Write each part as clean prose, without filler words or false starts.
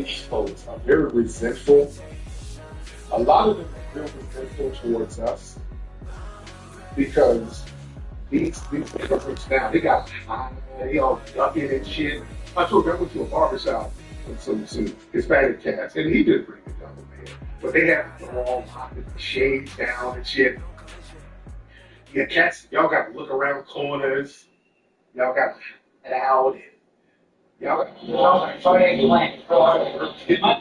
these folks are very resentful. A lot of them are real resentful towards us because these immigrants now, they got they all ducking and shit. I told them I went to a barbershop with some Hispanic cats, and he did a pretty good job, man. But they have the wrong shades down and shit. Yeah, cats, y'all got to look around corners. Y'all got to head out. And y'all got to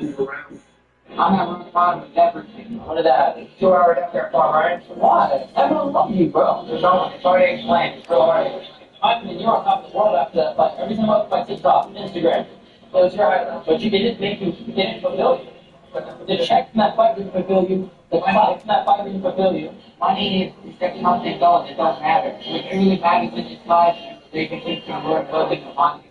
move around. I'm having fun with everything. What is that? 2 hours after far, right? Why? Everyone loves you, bro. There's no it's already explained. It's already. I've been in New York, half the world after that. Like every time I look at my TikTok, Instagram, it was your highlight. But you didn't make you didn't fulfill you. The checks in that fight didn't fulfill you. The clicks in that fight didn't fulfill you. Money is just how they go. It doesn't matter. What really matters in this life is they can keep your word building the money.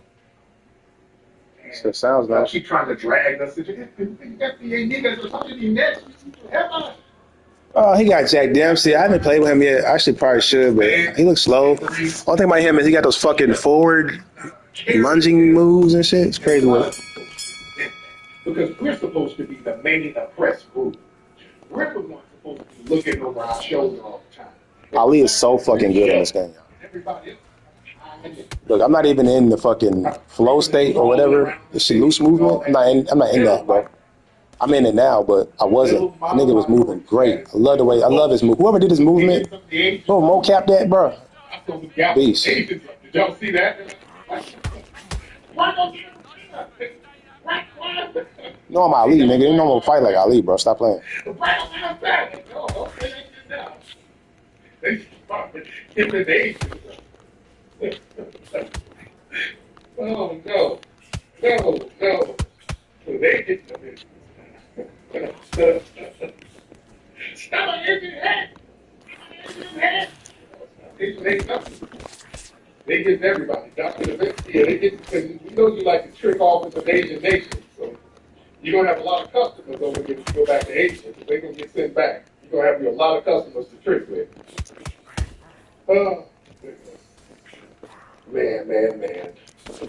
So it sounds like keep trying to drag us into FBI niggas or something next. Oh, he got Jack Dempsey. I haven't played with him yet. I actually probably should, but he looks slow. One thing about him is he got those fucking forward lunging moves and shit. It's crazy with it. Because we're supposed to be the main oppressed group. We're the ones supposed to be looking over our shoulder all the time. Ali is so fucking good in this game. Look, I'm not even in the fucking flow state or whatever. It's a loose movement. I'm not in that, bro. I'm in it now, but I wasn't. The nigga was moving great. I love his move. Whoever did his movement, mocap that, bro. Beast. Did y'all see that? No, I'm Ali, nigga. Ain't no more fight like Ali, bro. Stop playing. Oh no. They get them. Stop it, they get everybody. They get because we know you like to trick off with the Asian nation, so you're gonna have a lot of customers over here to go back to Asia because they're gonna get sent back. You're gonna have a lot of customers to trick with. Man.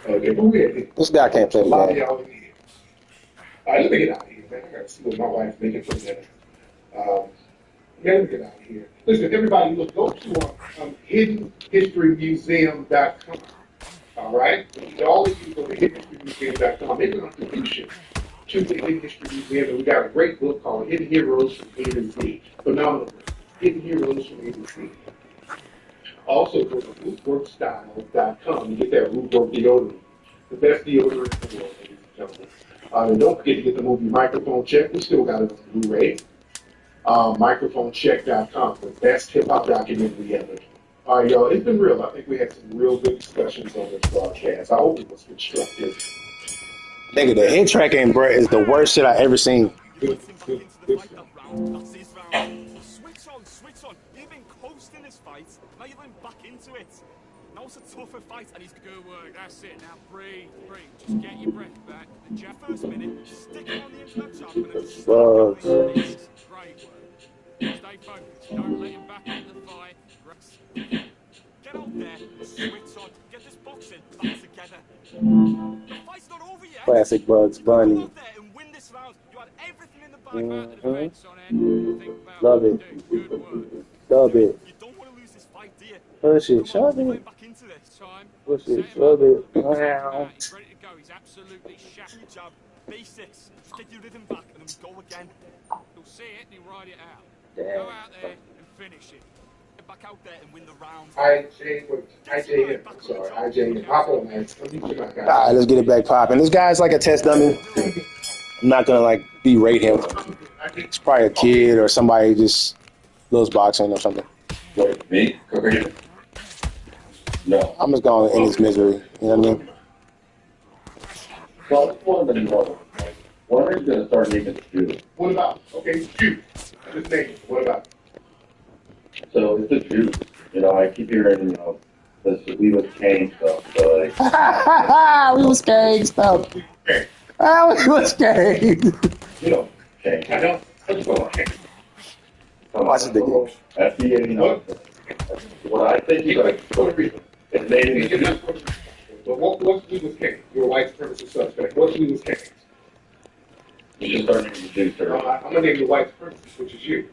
Okay, but we're this guy can't play the game. All right, let me get out of here, man. I gotta see what my wife's making for dinner. Let me get out of here. Listen, everybody, look, go to hiddenhistorymuseum.com. All right? All of you go to hiddenhistorymuseum.com. Make a contribution to the Hidden History Museum. And we got a great book called Hidden Heroes from A to Z. Phenomenal book. Hidden Heroes from A to Z. Also, go to rootworkstyle.com and get that rootwork deodorant. The best deodorant in the world, ladies and gentlemen. And don't forget to get the movie Microphone Check. We still got it on Blu-ray. Microphonecheck.com, the best hip-hop documentary ever. All right, y'all, it's been real. I think we had some real good discussions on this broadcast. I hope it was constructive. Nigga, the hit tracking, bro, is the worst shit I ever seen. Good. Switch on. You've been coasting this fight. Now you're going back into it. Now it's a tougher fight, and he's good work. That's it. Now breathe. Just get your breath back. The first minute, stick it on the internet top, and then start going like this. Great work. Stay focused. Don't let him back into the fight. Get out there. Switch on. Get this boxing back together. The fight's not over yet. Classic Bugs Bunny. Go out there and win this round. You had everything in the bag. Love it. Love it. You don't want to lose this fight, do you? Push it, shove it. Back into this time. Push it, shove it. Wow. He's ready to go. He's absolutely shattered. Your job. Basics. Just get your rhythm back and then we go again. He'll see it and he'll ride it out. Damn. Go out there and finish it. Get back out there and win the round. IJ, hop on, man. All right, let's get it back popping. This guy's like a test dummy. I'm not gonna like berate him. It's probably a kid or somebody just loves boxing or something. What, me? No. I'm just gonna end his misery. You know what I mean? Well, it's one of the normal. When are you gonna start naming Jew? What about? Okay, Jew. This name. What about? So it's a Jew. You know, I keep hearing, you know, this we was Kane stuff. So like, we was Kane stuff. We was Kane. You know, Kane. I know. Let's go on. Watch the video. FDA, you know, what I think you like. His name is But what's we was Kane? You're a white supremacist suspect. What's we was Kane? You should start naming the Jews, sir. I'm gonna name the white supremacist, which is you.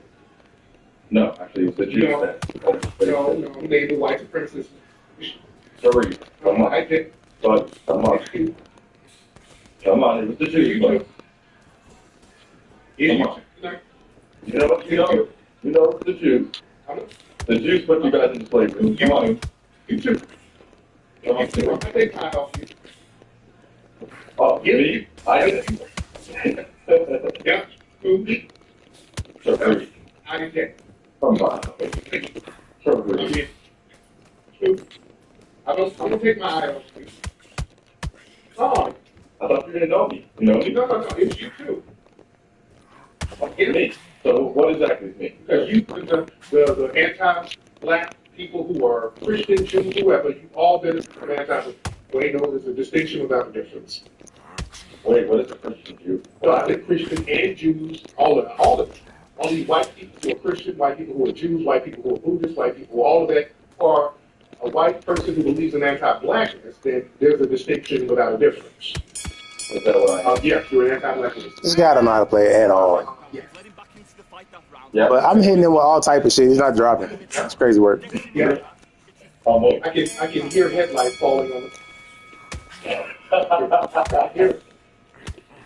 No, actually, it's the Jews No. that. No, I'm name the white supremacist. Sorry, come on. I did. But, come on. Come on, it was the Jews, but. Yeah, Come on. You know what? You know it's the Jews. The Jews put you guys into slavery. Come on. You too. Come on. You too. I'm gonna take time off you. Oh, me? I did. Yeah. Who? Sorry. I did that. Come on. Sorry. I'm gonna take my eye off you. Come on. I thought you didn't know me. You know me? No, it's you too. It's me. So what exactly is me? Because you, the anti-black people who are Christian, Jews, whoever, you've all been from anti-black. No, there's a distinction without a difference. Wait, what is a Christian Jew? So I think Christian and Jews, all of them. All these white people who are Christian, white people who are Jews, white people who are Buddhists, white people, all of that are a white person who believes in anti-blackness, then there's a distinction without a difference. Is that what I am? Yes, you're an anti-blackness. This guy don't know how to play at all. Yeah. But I'm hitting him with all type of shit. He's not dropping. It's crazy work. Yeah. Almost. I can hear headlights falling on the.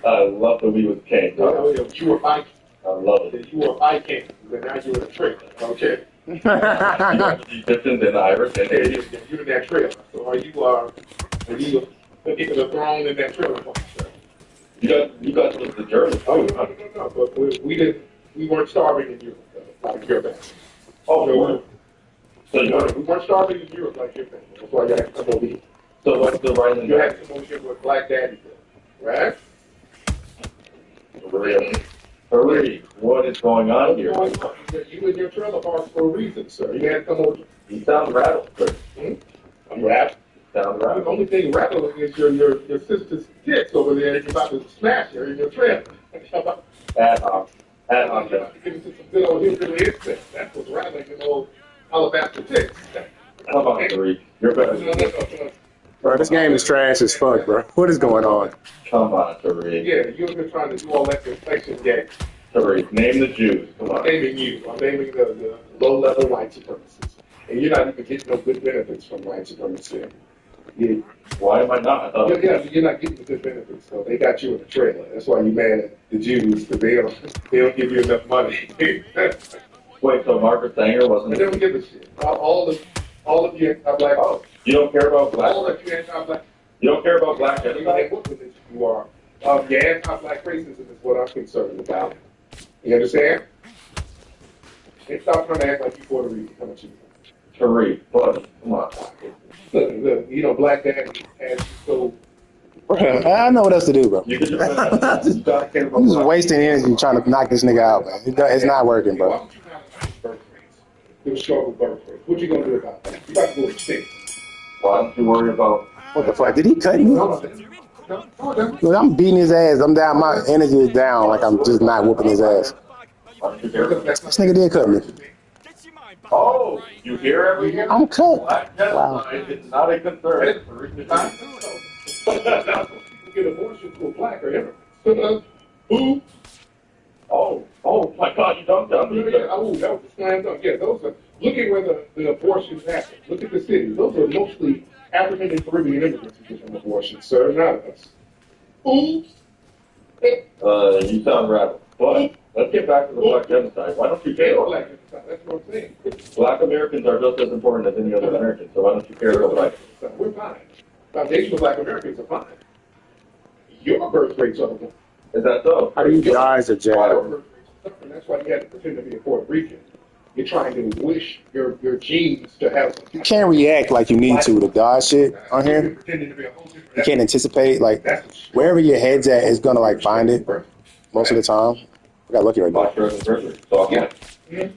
I love the we was king. You were Viking. I love it. You were Viking, but now you're in a trailer. Okay. The Egyptians and the Irish and the Asians. You're in that trailer. So are you looking at the throne in that trailer? You guys look the Germans. Oh no. But we weren't starving in Europe like your family. Oh, No, so you we weren't starving in Europe like your family. That's why you had to come over here. so what's the right and You had to come over here with Black Daddy, right? Hurry, what is going on here? You and your trailer parks for a reason, sir. You had to come over. You sound rattled, sir. I'm rap. You sound The rattled. only thing rattling is your sister's tits over there. You're about to smash her in your trailer. Ad hoc. Ad hoc. You're about to get into some good old hillbilly insects. That's what's rattling in old alabaster tits. Come on, Tariq. You're better. Bro, this game is trash as fuck, bro. What is going on? Come on, Tariq. Yeah, you've been trying to do all that inflation game. Tariq, name the Jews. Come I'm on. naming you. I'm naming the low-level white supremacists. And you're not even getting no good benefits from white supremacy. Yeah, Why am I not? I thought you're not getting the good benefits. So they got you in the trailer. That's why you're mad at the Jews, because they don't give you enough money. Wait, so Margaret Sanger They wasn't don't give a shit. All of you anti-black. Oh, you don't care about black? All of you anti-black. You don't care about black You know genocide? what religion you are. Your anti-black racism is what I'm concerned about. You understand? And stop trying to act like you Puerto Rican. How much you Tariq, buddy, come on. Look, Black Daddy has so. Bro, I know what else to do, bro. You could just you gotta care about I'm just black. wasting energy trying to knock this nigga out, man. It's not working, Why bro. don't you have birth rates? It was short with birth rates. What you gonna do about that? You got to go extinct. Why don't you worry about What the fuck? Did he cut me? No, Look, I'm beating his ass. I'm down. My energy is down. Like I'm just not whooping his ass. why don't you care about This nigga did cut me. Oh, you hear everything? I'm cut. Black Wow. genocide is not a concern. People get abortion for black or immigrants. Who? Oh my God, you dumped on me. Oh, that was a slam dunk. Yeah, those are. Look at where the abortions happen. Look at the cities. Those are mostly African and Caribbean immigrants who get them abortions, sir, not us. Oops. You sound rattled. But let's get back to the black genocide. Why don't you care about black? That's what I'm saying. Black Americans are just as important as any other American, so why don't you care about black? We're fine. Foundational black Americans are fine. Your birth rates are the one. Is that so? How do you guys are Your jacked? birth rates are and that's why you had to pretend to be a Puerto Rican. You're trying to wish your genes to have. You can't react like you need to God shit on You're here. pretending to be a whole different. You can't anticipate. Like wherever your head's at is gonna like find it most of the time. I got lucky right now. Black person birthday. So I'm white.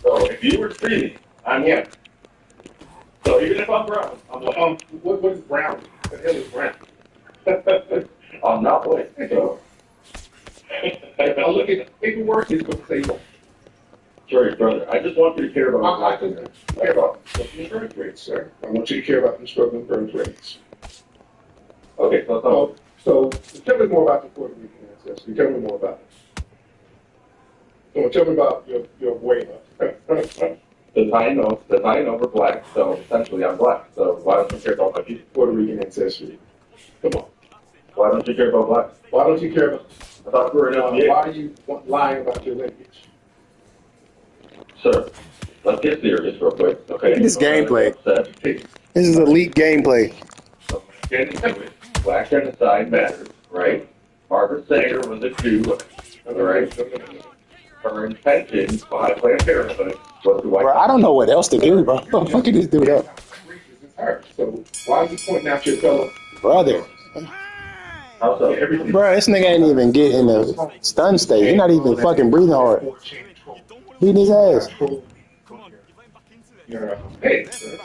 So if you were treating, I'm white. So even if I'm brown, I'm white. What is brown? What the hell is brown? I'm not white. So If I look at the paperwork, it's going to say white. sorry, brother. I just want you to care about I black just Americans. care about struggling birth rates, sir. I want you to care about the struggling birth rates. Okay, so So tell me more about the Puerto Rican ancestry. Tell me more about it. Come on, tell me about your abuela. Does I know we're black, so essentially I'm black. So why don't you care about my people? Puerto Rican ancestry. Come on. Why don't you care about black? Why don't you care about? I thought we were in Why are you lying about your lineage? Sir, let's get serious real quick, okay? Look at this gameplay. Hey, This is elite gameplay. So, get into it. Black genocide matters, right? Margaret Sanger was a Jew, all right? Her intention behind Planned Parenthood was to wipe Bro, I don't know what else to do, bro. I'm fucking this dude up. It's her. So why are you pointing out your fellow Brother. How so? everything? Bro, this nigga ain't even getting the stun state. He's not even fucking breathing hard. Beating his ass. Come on, you're letting back into this.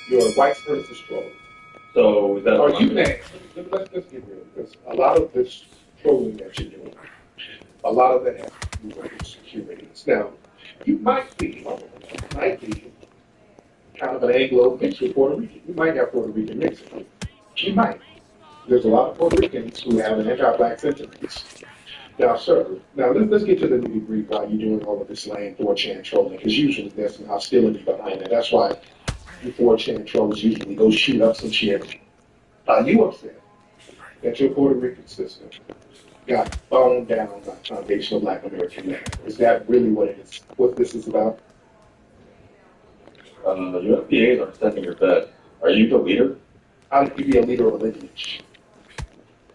You're a white supremacist troll. So is that Are you mad? Let's get real, because a lot of this trolling that you're doing, a lot of that has to do with insecurities. Now, you might be kind of an Anglo mixed with Puerto Rican. You might have Puerto Rican mixed. You might. There's a lot of Puerto Ricans who have an anti-black sentiments. Now, sir, let's get to the nitty-gritty why you're doing all of this lame 4chan trolling, because usually there's some hostility behind it. That's why you 4chan trolls usually go shoot up some shit. Are you upset that your Puerto Rican sister got boned down by foundational Black American man? Is that really what it is? What this is about? UFPAs are sending your bed. Are you the leader? How do you be a leader of a lineage?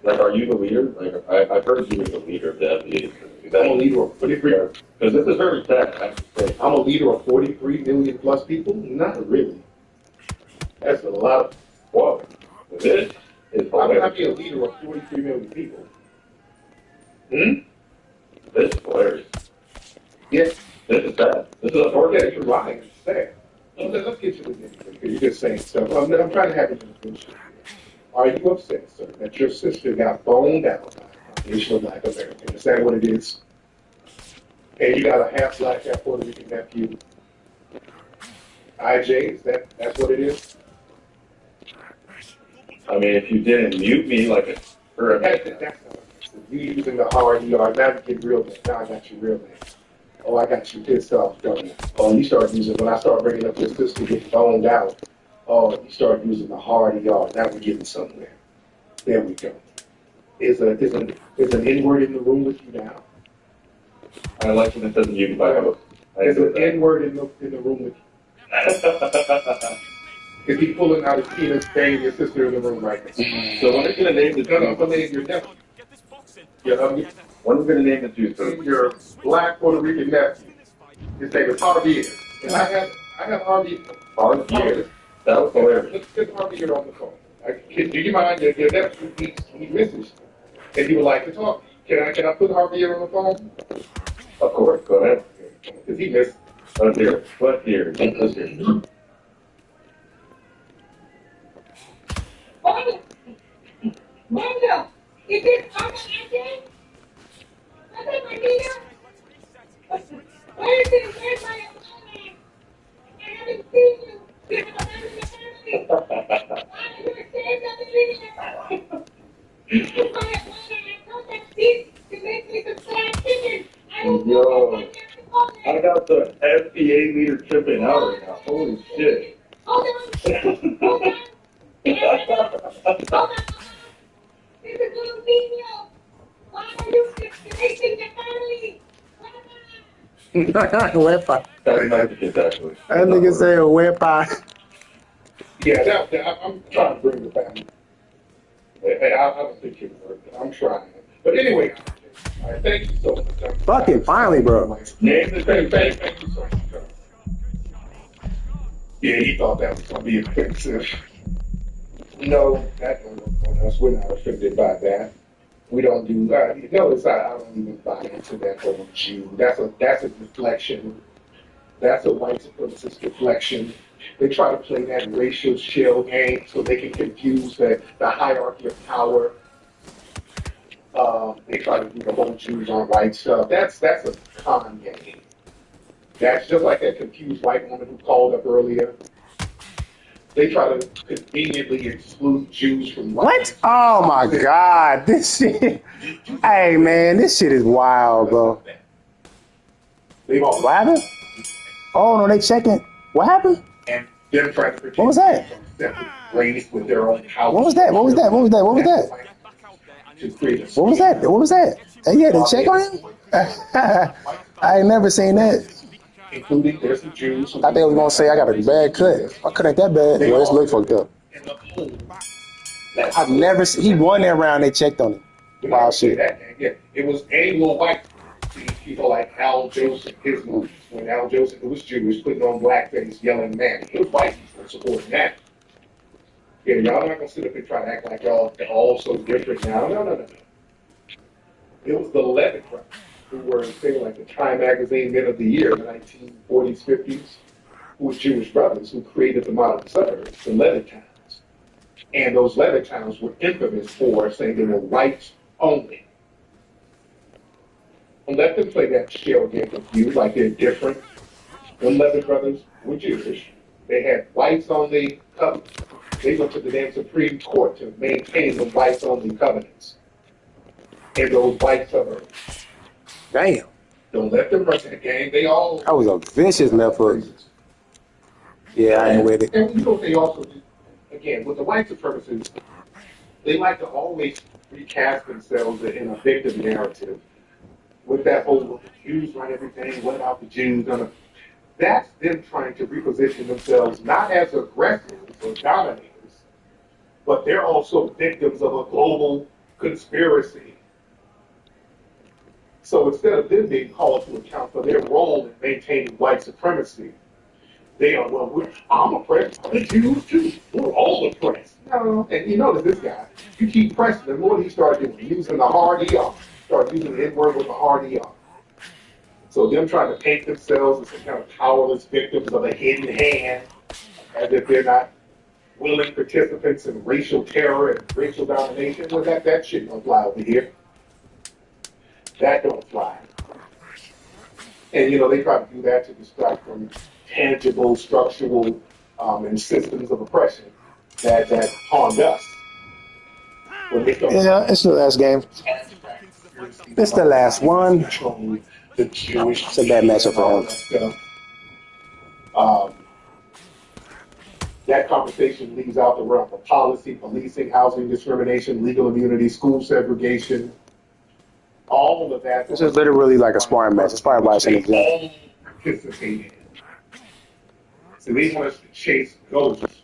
Like, are you the leader? Like, I've heard you were the leader of the FBA. I'm a leader of 43. Because this is very sad, I have to say. I'm a leader of 43 million plus people? Not really. That's a lot of. Whoa. This is How can I hilarious. be a leader of 43 million people? This is hilarious. Yes. This is sad. This is Okay, unfortunate. you're lying. It's sad. Let's get to the nitty-gritty. You're just saying stuff. I'm trying to have you in the Are you upset, sir, that your sister got boned out by a foundational Black American? Is that what it is? And you got a half Black, half Puerto Rican nephew. IJ, that's what it is? I mean, if you didn't mute me like a That's not you using the hard ER. Now you get real bad. Now I got you real bad. Oh, I got you pissed off, don't you? Oh, you start using, when I start bringing up your sister getting boned out, oh, you start using the hard ER. Now we're getting somewhere. There we go. Is an N-word in the room with you now? I like when it says mute by host. Is an N-word in the room with you? Is he pulling out his penis, banging your sister in the room right now? So when are you going to name the No, I'm Jews? gonna name your nephew. Get this box in. When are you going to name the Jews? Your Black Puerto Rican nephew. His name is Harvey. And I have Harvey. Harvey. That was hilarious. Let's get Harvey here on the phone. Do you mind if your nephew he misses and he would like to talk? Can I put Harvey here on the phone? Of course, go ahead. Because he missed. Let's hear it. Let's hear it. Let's hear it. Manda, is it Mama again? Mother Martina? Where is it? Where's my mama? I haven't seen you. You're the man of the family. I'm going to say something to you. My mother, I told that this to make me some fried chicken. I don't know Yo, if I I got the FBA leader tripping out right now. Holy shit. Hold on. Hold on. Hold on. This is little Nino. Why are you disgracing the family? Wepa. That's Mexican, actually. That nigga say wepa. Yeah, I'm trying to bring the family. Hey, I don't think it worked. I'm trying. But anyway, all right, thank you so much. Fucking finally, bro. Name the Thank Jews. you so much. Yeah, he thought that was going to be offensive. No, that don't work on us. We're not offended by that. We don't do that. You notice I don't even buy into that whole Jew. That's a deflection. That's a white supremacist deflection. They try to play that racial shell game so they can confuse the hierarchy of power. They try to do the whole Jews on white stuff. That's a con game. That's just like that confused white woman who called up earlier. They try to conveniently exclude Jews from What? Oh my God, this shit. Hey man, this shit is wild, bro. They've all What happened? Oh no, they checking. What happened? and they're trying to What was that? separate race with their own house. What was that? What was that? What was that? What was that? Get back out there and To create a What was that? What was that? Hey, you had to check on him? I ain't never seen that. including there's some Jews. I thought they was gonna say I got a bad cut. My cut ain't that bad. Well, this look fucked up. In the whole, I've never seen. He won that round. They checked on him. Wow, shit. Yeah, it was Anglo white people like Al Joseph, his movies. When Al Joseph, who was Jewish, putting on blackface, yelling man. It was white people supporting that. Yeah, y'all not gonna sit up and try to act like y'all all so different now. No. It was the Levitt brothers who were say like the Time Magazine Men of the Year in the 1940s, 50s, who were Jewish brothers who created the modern suburbs, the Levitt towns. And those Levitt towns were infamous for saying they were whites only. And let them play that shell game with you like they're different. The Levitt brothers were Jewish. They had whites only covenants. They went to the damn Supreme Court to maintain the whites only covenants in those white suburbs. Damn. Don't let them run that game. They all. That was a vicious left hook. Yeah, I ain't with it. And you know what they also do? Again, with the white supremacists, they like to always recast themselves in a victim narrative. With that whole, well, the Jews run everything, what about the Jews? That's them trying to reposition themselves not as aggressors or dominators, but they're also victims of a global conspiracy. So instead of them being called to account for their role in maintaining white supremacy, they are, well, I'm oppressed, the Jews too, we're all oppressed. No, and you notice this guy, you keep pressing him, what do he start doing? Using the hard ER, start using the N-word with the hard ER. So them trying to paint themselves as some kind of powerless victims of a hidden hand, as if they're not willing participants in racial terror and racial domination, well, that shit don't fly over here. That don't fly. And, you know, they try to do that to distract from tangible, structural, and systems of oppression that harmed us. Yeah, it's the last game. It's the last one. The Jewish. It's a bad matchup for him. That conversation leaves out the realm of policy, policing, housing discrimination, legal immunity, school segregation, all of that. This is literally like a sparring match. It's probably why it's in the gym. Participated. So they want us to chase ghosts,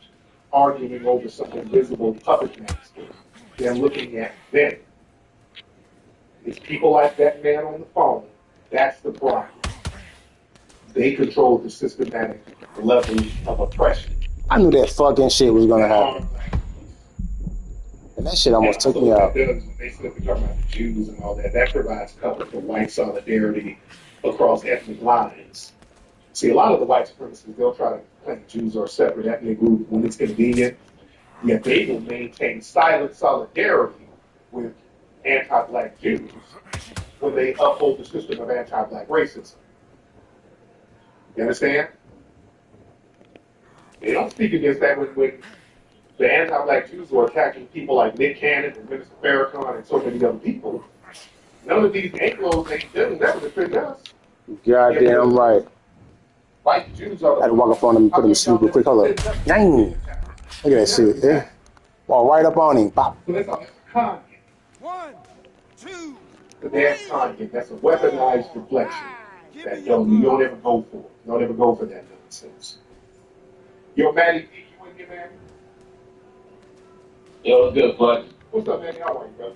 arguing over some invisible puppet master. They're looking at them. It's people like that man on the phone. That's the problem. They control the systematic level of oppression. I knew that fucking shit was gonna happen. And that shit almost took me out. When they sit up and talk about the Jews and all that, that provides cover for white solidarity across ethnic lines. See, a lot of the white supremacists, they'll try to claim Jews are a separate ethnic group when it's convenient, yet they will maintain silent solidarity with anti-black Jews when they uphold the system of anti-black racism. You understand? They don't speak against that when the anti-black Jews were attacking people like Nick Cannon and Minister Farrakhan and so many other people. None of these Anglos ain't done never defend us. Goddamn right. White Jews are. I had to walk up on him and put him to sleep real quick. Hold up. Dang. Look at that shit. Yeah. Walk right up on him. Pop. So that's a Kanye. 1, 2. The damn Kanye. That's a weaponized deflection. That you don't ever go for. You don't ever go for that nonsense. Yo, Matty, you in here, man? Yo, what's good, Flex? What's up, man? How are you, brother?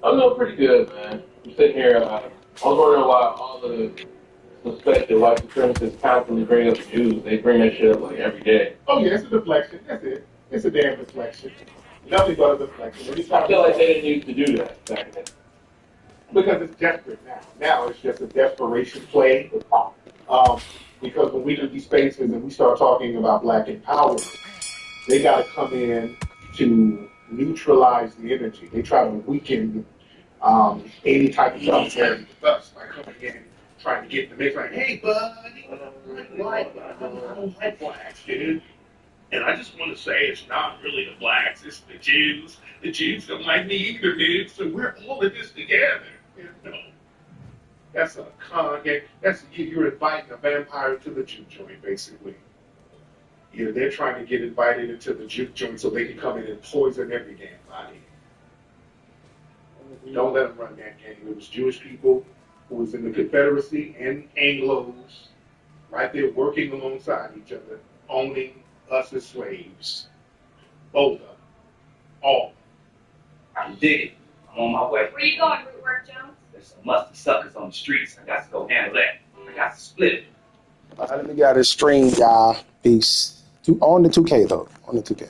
I'm doing pretty good, man. I'm sitting here. I was wondering why all the suspected white supremacists constantly bring up the Jews. They bring that shit up like every day. Oh, yeah, it's a deflection. That's it. It's a damn deflection. Nothing but a deflection. I feel like they didn't used to do that back then. Because it's desperate now. Now it's just a desperation play. Because when we do these spaces and we start talking about black empowerment, they got to come in to neutralize the energy. They try to weaken any type of solidarity with us by coming in, trying to get in the mix like, hey, buddy, I don't like blacks, dude. And I just want to say it's not really the blacks, it's the Jews. The Jews don't like me either, dude. So we're all in this together. You know, That's a con game. You're inviting a vampire to the juke joint, basically. They're trying to get invited into the juke joint so they can come in and poison every damn body. Don't let them run that game. It was Jewish people who was in the Confederacy and Anglos right there working alongside each other, owning us as slaves. Both of them. All. I can dig it. I'm on my way. Where you going, Rootwork Jones? There's some musty suckers on the streets. I got to go handle that. I got to split it. Let me get out of the stream, y'all. Peace. On the 2K, though. On the 2K.